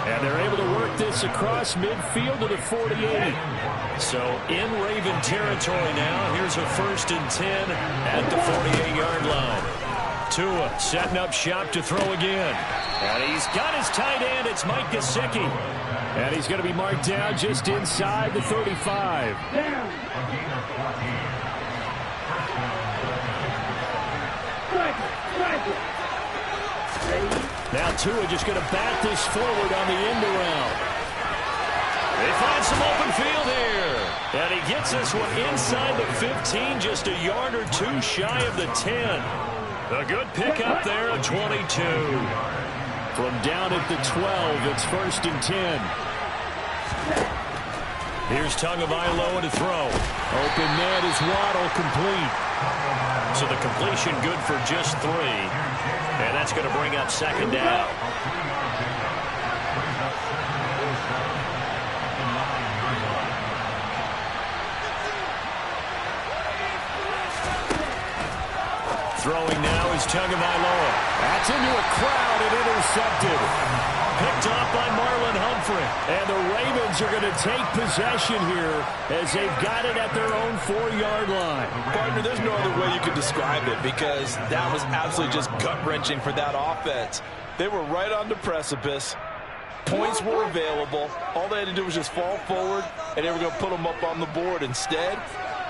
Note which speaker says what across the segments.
Speaker 1: And they're able to work this across midfield to the 48. So in Raven territory now. Here's a 1st and 10 at the 48-yard line. Tua setting up shop to throw again. And he's got his tight end. It's Mike Gesicki. And he's going to be marked down just inside the 35. Now Tua just going to bat this forward on the end around. They find some open field here. And he gets this one inside the 15, just a yard or two shy of the 10. A good pickup there of 22. From down at the 12, it's 1st and 10. Here's Tagovailoa to throw. Open net is Waddle, complete. So the completion good for just 3. And that's going to bring up 2nd down. Throwing now is Tagovailoa. That's into a crowd and intercepted. Picked off by Marlon Humphrey. And the Ravens are going to take possession here as they've got it at their own 4-yard line.
Speaker 2: Partner, there's no other way you could describe it because that was absolutely just gut-wrenching for that offense. They were right on the precipice. Points were available. All they had to do was just fall forward, and they were going to put them up on the board. Instead,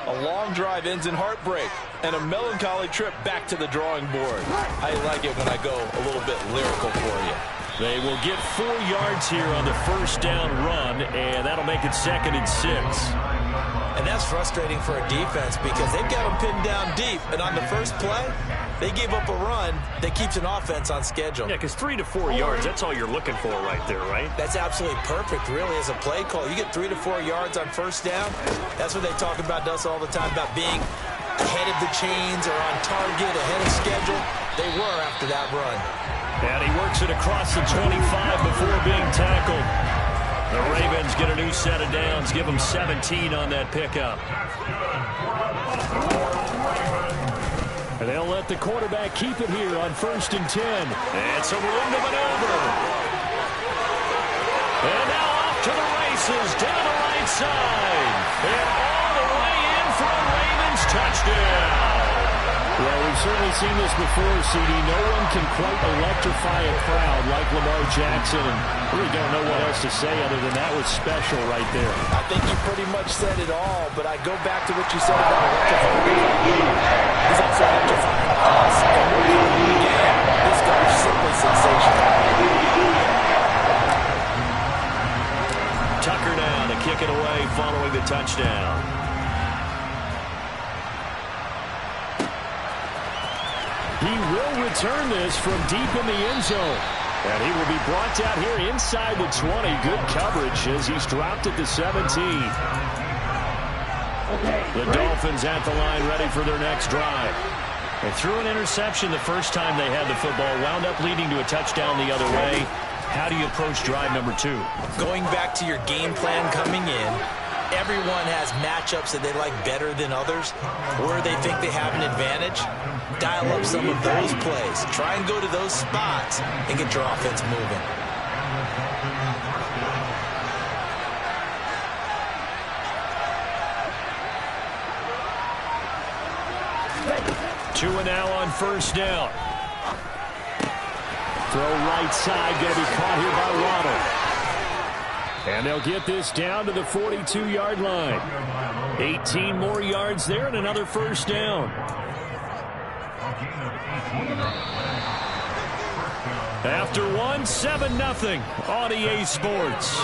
Speaker 2: a long drive ends in heartbreak and a melancholy trip back to the drawing board. I like it when I go a little bit lyrical for you.
Speaker 1: They will get 4 yards here on the 1st down run, and that'll make it 2nd and 6.
Speaker 3: And that's frustrating for a defense because they've got them pinned down deep, and on the first play, they gave up a run that keeps an offense on schedule.
Speaker 1: Yeah, because 3 to 4 yards, that's all you're looking for right there, right?
Speaker 3: That's absolutely perfect, really, as a play call. You get 3 to 4 yards on 1st down. That's what they talk about us all the time, about being ahead of the chains or on target, ahead of schedule. They were after that run.
Speaker 1: And he works it across the 25 before being tackled. The Ravens get a new set of downs, give them 17 on that pickup. And they'll let the quarterback keep it here on 1st and 10. And some room to maneuver. And now off to the races, down the right side. And all the way in for a Ravens touchdown. Well, we've certainly seen this before, CD. No one can quite electrify a crowd like Lamar Jackson. And we don't know what else to say other than that was special right there.
Speaker 3: I think you pretty much said it all, but I go back to what you said about electrifying. He's also electrifying us. And we're calling the game. This guy is simply sensational.
Speaker 1: Tucker now to kick it away following the touchdown. He will return this from deep in the end zone. And he will be brought down here inside the 20. Good coverage as he's dropped at the 17. The Dolphins at the line ready for their next drive. They threw an interception the first time they had the football, wound up leading to a touchdown the other way. How do you approach drive number 2?
Speaker 3: Going back to your game plan coming in, everyone has matchups that they like better than others, where they think they have an advantage. Dial up some of those plays. Try and go to those spots and get your offense moving.
Speaker 1: Tua now on 1st down. Throw right side, going to be caught here by Waddle. And they'll get this down to the 42-yard line. 18 more yards there and another 1st down. After one, 7-0 on EA Sports.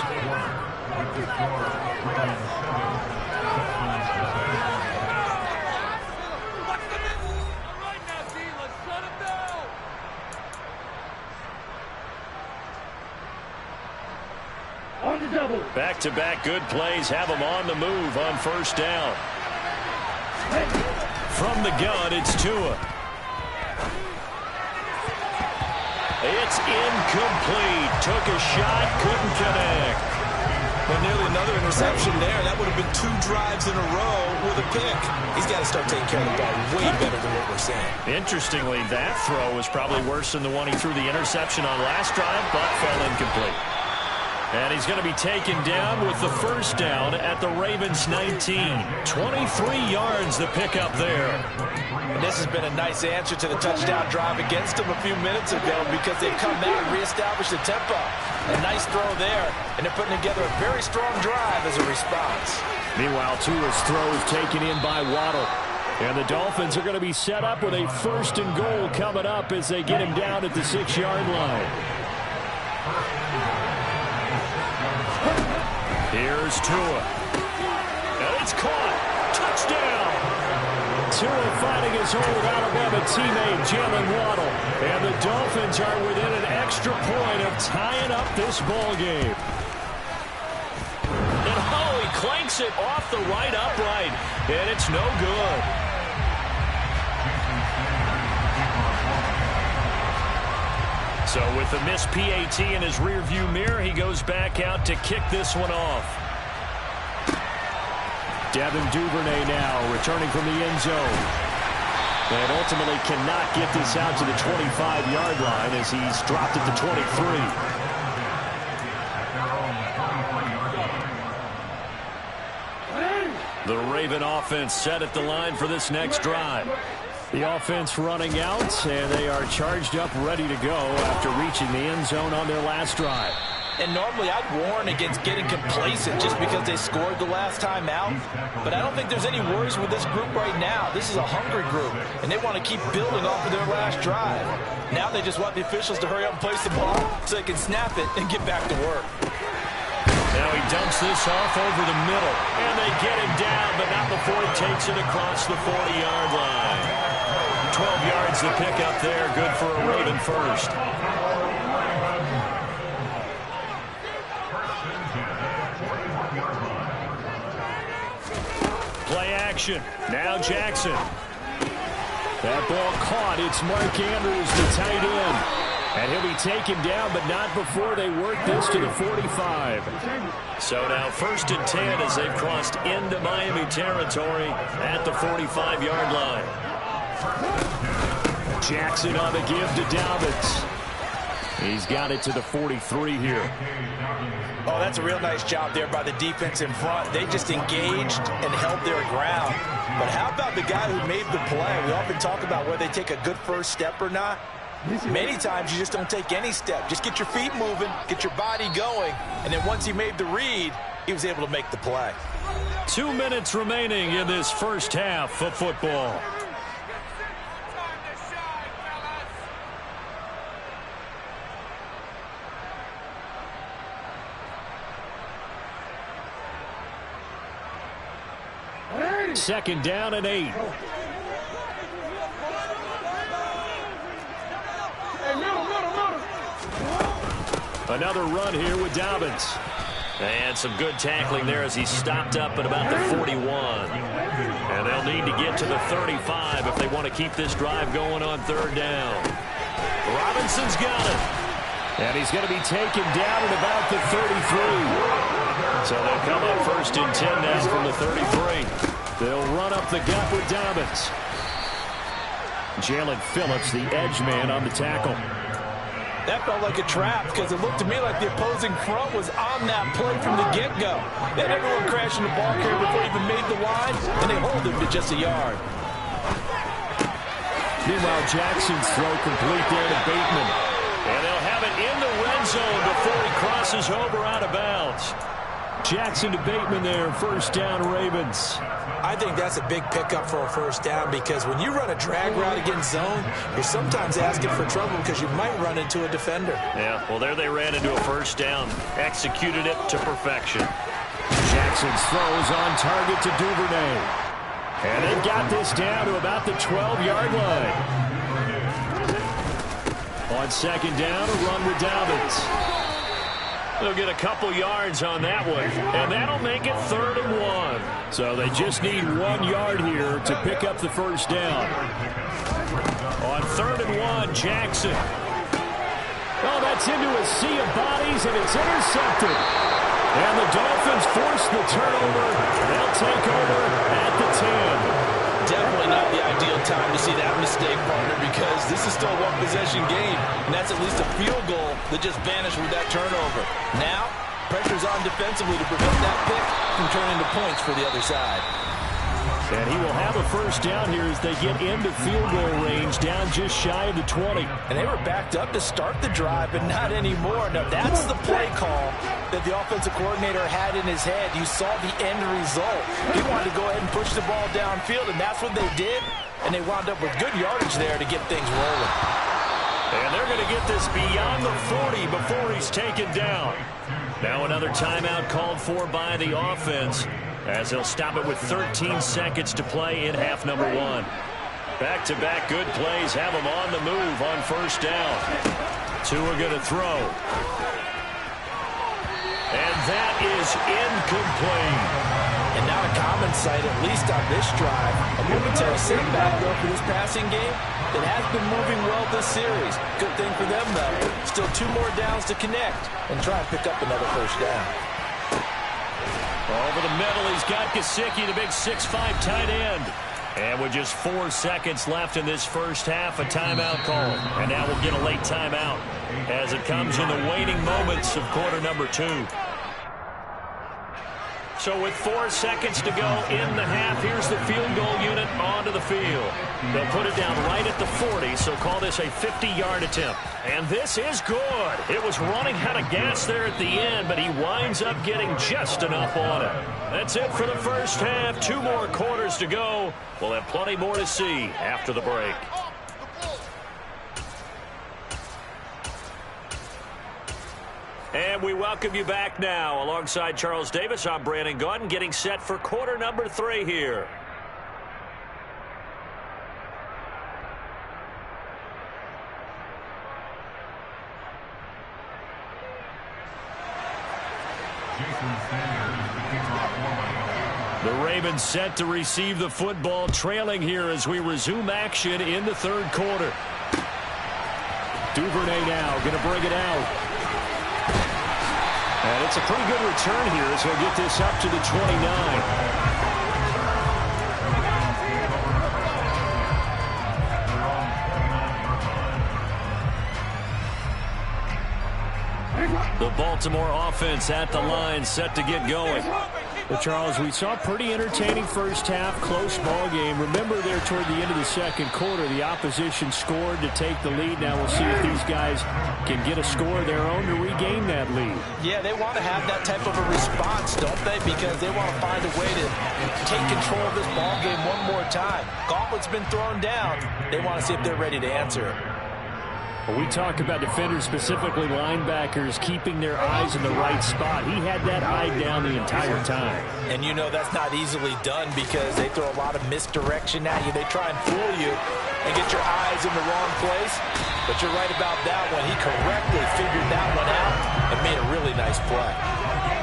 Speaker 1: Back-to-back good plays have them on the move on 1st down. From the gun, it's Tua. It's incomplete. Took a shot, couldn't connect.
Speaker 3: But nearly another interception there. That would have been 2 drives in a row with a pick. He's got to start taking care of the ball way better than what we're seeing.
Speaker 1: Interestingly, that throw was probably worse than the one he threw the interception on last drive, but fell incomplete. And he's going to be taken down with the first down at the Ravens 19. 23 yards the pickup there.
Speaker 2: And this has been a nice answer to the touchdown drive against them a few minutes ago because they've come back and reestablished the tempo. A nice throw there, and they're putting together a very strong drive as a response.
Speaker 1: Meanwhile, Tua's throw is taken in by Waddle. And the Dolphins are going to be set up with a 1st and goal coming up as they get him down at the 6-yard line. Here's Tua. And it's caught. Touchdown. Tua fighting his old Alabama teammate Jalen Waddle. And the Dolphins are within an extra point of tying up this ball game. And he clanks it off the right upright. And it's no good. So with the missed PAT in his rearview mirror, he goes back out to kick this one off. Devin Duvernay now returning from the end zone. And ultimately cannot get this out to the 25-yard line as he's dropped at the 23. The Raven offense set at the line for this next drive. The offense running out, and they are charged up, ready to go after reaching the end zone on their last drive.
Speaker 2: And normally I'd warn against getting complacent just because they scored the last time out. But I don't think there's any worries with this group right now. This is a hungry group, and they want to keep building off of their last drive. Now they just want the officials to hurry up and place the ball so they can snap it and get back to work.
Speaker 1: Now he dumps this off over the middle, and they get him down, but not before he takes it across the 40-yard line. 12 yards to pick up there, good for a Raven first. Play action. Now Jackson. That ball caught. It's Mark Andrews, the tight end. And he'll be taken down, but not before they work this to the 45. So now 1st and 10 as they've crossed into Miami territory at the 45-yard line. Jackson on the give to Dobbins. He's got it to the 43 here.
Speaker 2: Oh, that's a real nice job there by the defense in front. They just engaged and held their ground. But how about the guy who made the play? We often talk about whether they take a good first step or not. Many times you just don't take any step. Just get your feet moving, get your body going, and then once he made the read, he was able to make the play.
Speaker 1: 2 minutes remaining in this first half of football. Second down and 8. Another run here with Dobbins. And some good tackling there as he stopped up at about the 41. And they'll need to get to the 35 if they want to keep this drive going on 3rd down. Robinson's got it. And he's going to be taken down at about the 33. So they'll come up 1st and 10 now from the 33. They'll run up the gut with Dobbins. Jalen Phillips, the edge man, on the tackle.
Speaker 2: That felt like a trap because it looked to me like the opposing front was on that play from the get-go. They had everyone crashing the ball carrier before he even made the line, and they hold him to just a yard.
Speaker 1: Meanwhile, Jackson's throw complete there to Bateman. And they'll have it in the red zone before he crosses over out of bounds. Jackson to Bateman there, 1st down Ravens.
Speaker 3: I think that's a big pickup for a 1st down because when you run a drag route against zone, you're sometimes asking for trouble because you might run into a defender.
Speaker 1: Yeah, well, there they ran into a 1st down. Executed it to perfection. Jackson's throw is on target to Duvernay. And they've got this down to about the 12-yard line. On 2nd down, a run with Dobbins. They'll get a couple yards on that one, and that'll make it 3rd and 1. So they just need 1 yard here to pick up the 1st down. On 3rd and 1, Jackson. Oh, that's into a sea of bodies, and it's intercepted. And the Dolphins force the turnover. They'll take over at the 10.
Speaker 2: Definitely not the ideal time to see that mistake, partner, because this is still a one-possession game, and that's at least a field goal that just vanished with that turnover. Now, Pressure's on defensively to prevent that pick from turning into points for the other side.
Speaker 1: And he will have a first down here as they get into field goal range, down just shy of the 20.
Speaker 2: And they were backed up to start the drive, but not anymore. Now, that's the play call that the offensive coordinator had in his head. You saw the end result. He wanted to go ahead and push the ball downfield, and that's what they did. And they wound up with good yardage there to get things rolling.
Speaker 1: And they're going to get this beyond the 40 before he's taken down. Now another timeout called for by the offense, as they'll stop it with 13 seconds to play in half number 1. Back-to-back good plays have them on the move on first down. Tua going to throw. And that is incomplete.
Speaker 2: And not a common sight, at least on this drive. A momentary setback, though, for this passing game that has been moving well this series. Good thing for them, though. Still 2 more downs to connect and try and pick up another first down.
Speaker 1: Over the middle, he's got Gesicki, the big 6'5" tight end. And with just 4 seconds left in this first half, a timeout call. And now we'll get a late timeout as it comes in the waning moments of quarter number 2. So with 4 seconds to go in the half, here's the field goal unit onto the field. They'll put it down right at the 40, so call this a 50-yard attempt. And this is good. It was running out of gas there at the end, but he winds up getting just enough on it. That's it for the first half. 2 more quarters to go. We'll have plenty more to see after the break. And we welcome you back now. Alongside Charles Davis, I'm Brandon Gaudin, getting set for quarter number 3 here. The Ravens set to receive the football, trailing here as we resume action in the third quarter. Duvernay now going to bring it out. And it's a pretty good return here as he'll get this up to the 29. The Baltimore offense at the line, set to get going. Well, Charles, we saw a pretty entertaining first half, close ball game. Remember there toward the end of the second quarter, the opposition scored to take the lead. Now we'll see if these guys can get a score of their own to regain that lead.
Speaker 2: Yeah, they want to have that type of a response, don't they? Because they want to find a way to take control of this ball game one more time. Gauntlet's been thrown down. They want to see if they're ready to answer it.
Speaker 1: We talk about defenders, specifically linebackers, keeping their eyes in the right spot. He had that eye down the entire time.
Speaker 2: And you know that's not easily done because they throw a lot of misdirection at you. They try and fool you and get your eyes in the wrong place. But you're right about that one. He correctly figured that one out and made a really nice play.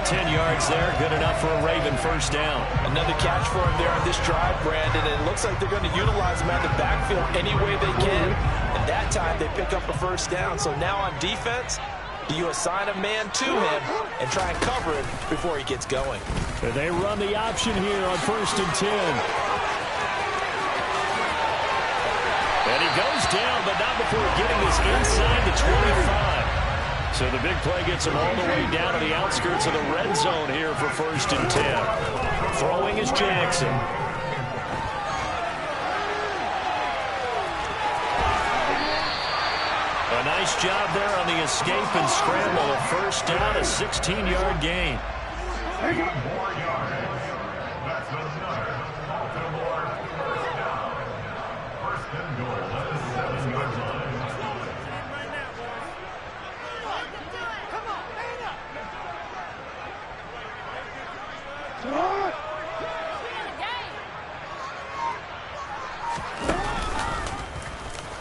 Speaker 1: 10 yards there, good enough for a Raven first down.
Speaker 2: Another catch for him there on this drive, Brandon. And it looks like they're going to utilize him out of the backfield any way they can. And that time they pick up a first down. So now on defense, do you assign a man to him and try and cover it before he gets going?
Speaker 1: And they run the option here on 1st and 10. And he goes down, but not before getting this inside the 25. So the big play gets him all the way down to the outskirts of the red zone here for 1st and 10. Throwing is Jackson. A nice job there on the escape and scramble. A first down, a 16-yard gain.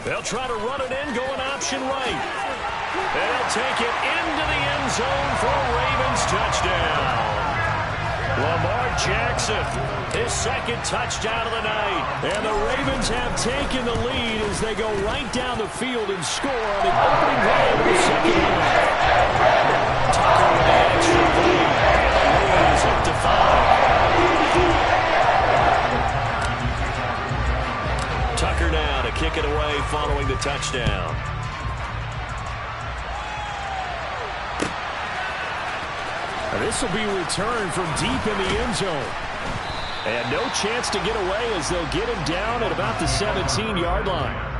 Speaker 1: They'll try to run it in, going option right. They'll take it into the end zone for a Ravens touchdown. Lamar Jackson, his second touchdown of the night. And the Ravens have taken the lead as they go right down the field and score on the opening drive of the second half. Tucker with the extra point. Ravens up to 5. Tucker now to kick it away following the touchdown. This will be returned from deep in the end zone. And no chance to get away as they'll get him down at about the 17-yard line.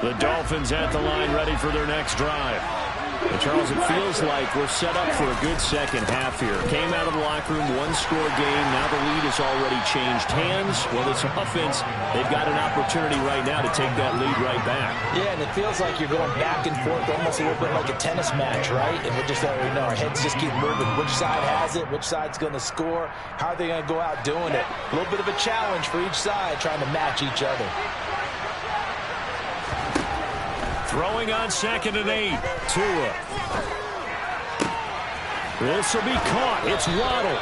Speaker 1: The Dolphins at the line, ready for their next drive. And Charles, it feels like we're set up for a good second half here. Came out of the locker room, one-score game. Now the lead has already changed hands. Well, this offense, they've got an opportunity right now to take that lead right back.
Speaker 3: Yeah, and it feels like you're going back and forth, almost a little bit like a tennis match, right? And we're just already know our heads just keep moving. Which side has it? Which side's going to score? How are they going to go out doing it? A little bit of a challenge for each side, trying to match each other.
Speaker 1: Throwing on 2nd and 8. Tua. This will be caught. It's Waddle.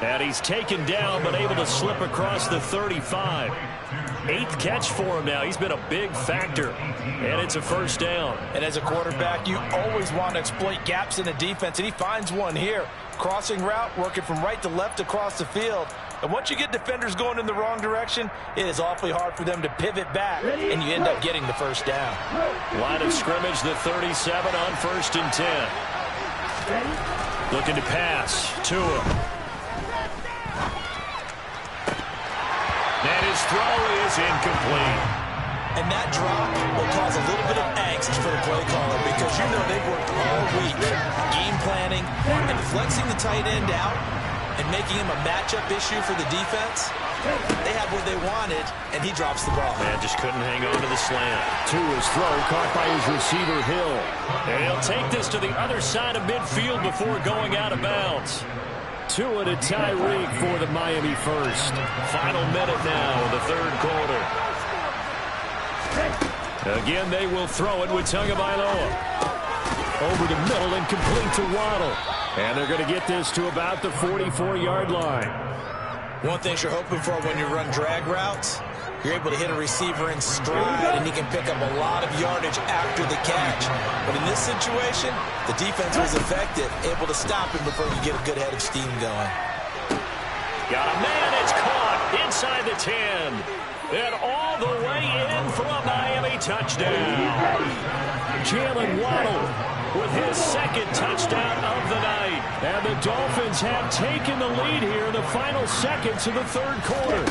Speaker 1: And he's taken down, but able to slip across the 35. 8th catch for him now. He's been a big factor. And it's a first down.
Speaker 3: And as a quarterback, you always want to exploit gaps in the defense. And he finds one here. Crossing route, working from right to left across the field. And once you get defenders going in the wrong direction, it is awfully hard for them to pivot back, and you end up getting the first down.
Speaker 1: Line of scrimmage, the 37 on 1st and 10. Looking to pass. Tua. And his throw is incomplete.
Speaker 3: And that drop will cause a little bit of angst for the play caller because you know they've worked all week game planning and flexing the tight end out and making him a matchup issue for the defense. They had what they wanted, and he drops the ball.
Speaker 1: Man, just couldn't hang on to the slant. Tua's throw caught by his receiver, Hill. And he'll take this to the other side of midfield before going out of bounds. Tua to Tyreek for the Miami first. Final minute now of the 3rd quarter. Again, they will throw it with Tagovailoa. Over the middle and complete to Waddle. And they're going to get this to about the 44-yard line.
Speaker 3: One thing you're hoping for when you run drag routes, you're able to hit a receiver in stride, and he can pick up a lot of yardage after the catch. But in this situation, the defense was effective, able to stop him before you get a good head of steam going.
Speaker 1: Got a man, it's caught inside the 10. And all the way in for a Miami touchdown. Jalen Waddle with his 2nd touchdown of the night. And the Dolphins have taken the lead here in the final seconds of the 3rd quarter.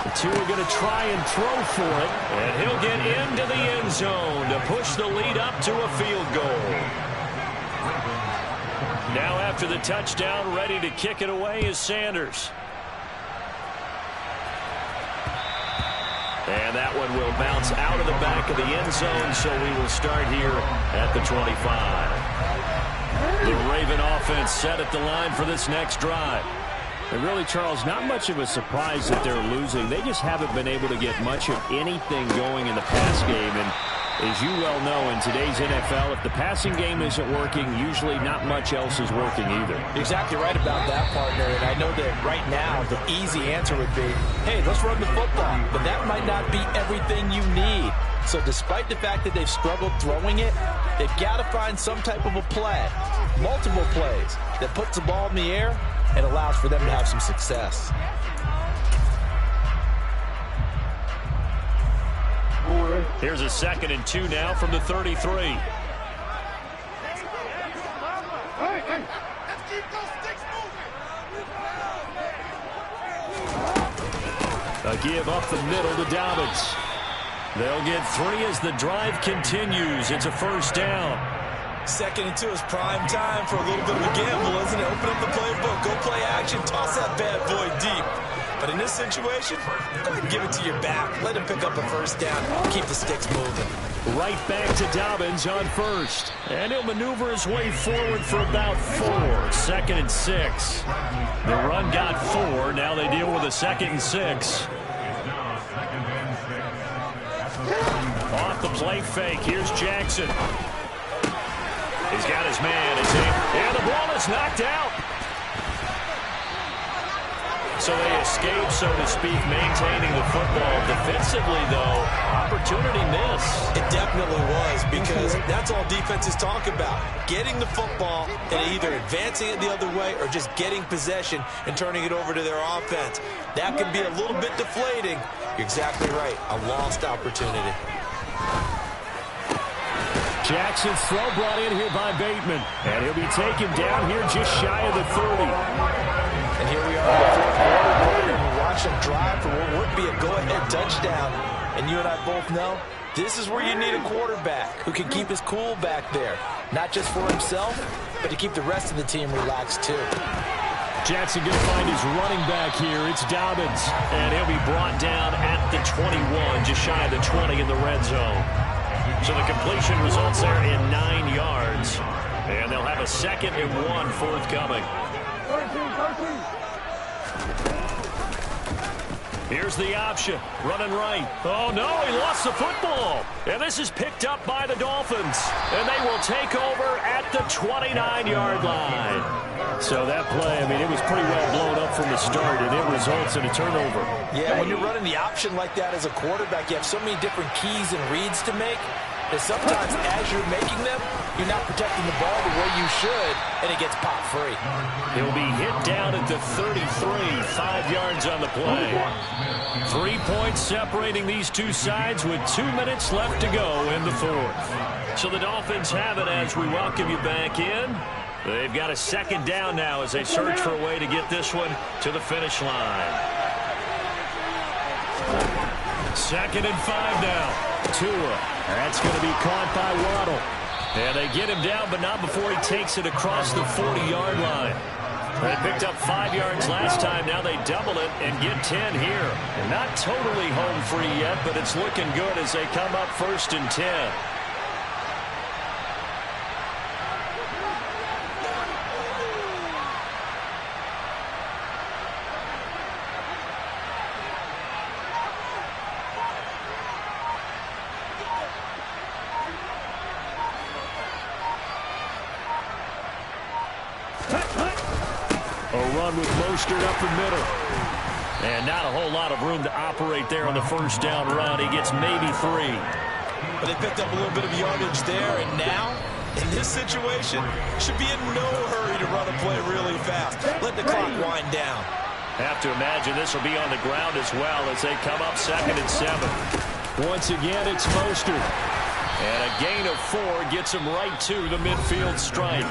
Speaker 1: The two are going to try and throw for it. And he'll get into the end zone to push the lead up to a field goal. Now after the touchdown, ready to kick it away is Sanders. And that one will bounce out of the back of the end zone, so we will start here at the 25. The Raven offense set at the line for this next drive. And really, Charles, not much of a surprise that they're losing. They just haven't been able to get much of anything going in the pass game. And as you well know, in today's NFL, if the passing game isn't working, usually not much else is working either.
Speaker 3: You're exactly right about that, partner. And I know that right now the easy answer would be, hey, let's run the football. But that might not be everything you need. So despite the fact that they've struggled throwing it, they've got to find some type of a play, multiple plays, that puts the ball in the air and allows for them to have some success.
Speaker 1: Here's a 2nd and 2 now from the 33. A give up the middle to Dobbins. They'll get 3 as the drive continues. It's a first down.
Speaker 3: 2nd and 2 is prime time for a little bit of a gamble, isn't it? Open up the playbook, go play action, toss that bad boy deep. But in this situation, go ahead and give it to your back. Let him pick up a first down. Keep the sticks moving.
Speaker 1: Right back to Dobbins on first. And he'll maneuver his way forward for about 4. 2nd and 6. The run got 4. Now they deal with a 2nd and 6. Off the play fake. Here's Jackson. He's got his man. And the ball is knocked out. So they escape, so to speak, maintaining the football. Defensively, though, opportunity miss.
Speaker 3: It definitely was, because that's all defenses talk about. Getting the football and either advancing it the other way or just getting possession and turning it over to their offense. That can be a little bit deflating. You're exactly right. A lost opportunity.
Speaker 1: Jackson's throw brought in here by Bateman. And he'll be taken down here just shy of the 30.
Speaker 3: And here we are in the fourth quarter, and we watch them drive for what would be a go-ahead touchdown. And you and I both know this is where you need a quarterback who can keep his cool back there. Not just for himself, but to keep the rest of the team relaxed too.
Speaker 1: Jackson going to find his running back here. It's Dobbins. And he'll be brought down at the 21, just shy of the 20 in the red zone. So the completion results there in 9 yards. And they'll have a 2nd and 1 forthcoming. Here's the option. Running right. Oh, no, he lost the football. And this is picked up by the Dolphins. And they will take over at the 29-yard line. So that play, I mean, it was pretty well blown up from the start, and it results in a turnover.
Speaker 3: Yeah, when you're running the option like that as a quarterback, you have so many different keys and reads to make that sometimes as you're making them, you're not protecting the ball the way you should, and it gets popped free.
Speaker 1: He'll be hit down at the 33, 5 yards on the play. 3 points separating these two sides with 2 minutes left to go in the fourth. So the Dolphins have it as we welcome you back in. They've got a 2nd down now as they search for a way to get this one to the finish line. 2nd and 5 now. Tua. That's going to be caught by Waddle. And they get him down, but not before he takes it across the 40-yard line. They picked up 5 yards last time. Now they double it and get 10 here. And not totally home free yet, but it's looking good as they come up 1st and 10. With Mostert up the middle. And not a whole lot of room to operate there on the 1st down run. He gets maybe 3.
Speaker 3: But they picked up a little bit of yardage there, and now, in this situation, should be in no hurry to run a play really fast. Let the clock wind down.
Speaker 1: Have to imagine this will be on the ground as well as they come up 2nd and 7. Once again, it's Mostert. And a gain of 4 gets him right to the midfield stripe.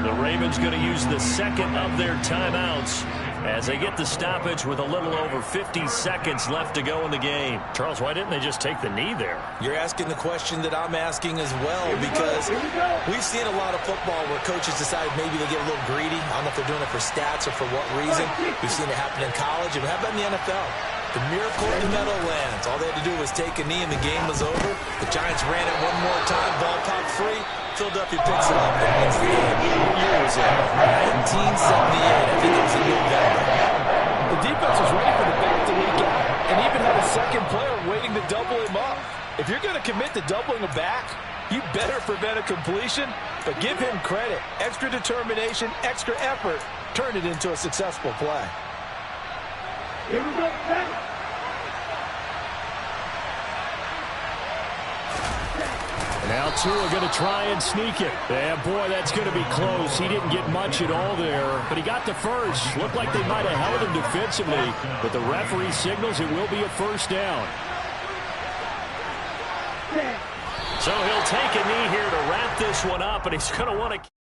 Speaker 1: The Ravens going to use the 2nd of their timeouts as they get the stoppage with a little over 50 seconds left to go in the game. Charles, why didn't they just take the knee there?
Speaker 3: You're asking the question that I'm asking as well, because we've seen a lot of football where coaches decide maybe they get a little greedy. I don't know if they're doing it for stats or for what reason. We've seen it happen in college, and how about in the NFL? The miracle in the Meadowlands. All they had to do was take a knee and the game was over. The Giants ran it one more time. Ball popped free. Philadelphia picks it up and wins the game. What year was that? 1978. I think it was in November.
Speaker 2: The defense was ready for the back to leak out and even had a 2nd player waiting to double him up. If you're going to commit to doubling a back, you better prevent a completion, but give him credit. Extra determination, extra effort, turn it into a successful play. Here we go.
Speaker 1: Now Tua going to try and sneak it. Yeah, boy, that's going to be close. He didn't get much at all there, but he got the first. Looked like they might have held him defensively, but the referee signals it will be a 1st down. So he'll take a knee here to wrap this one up, and he's going to want to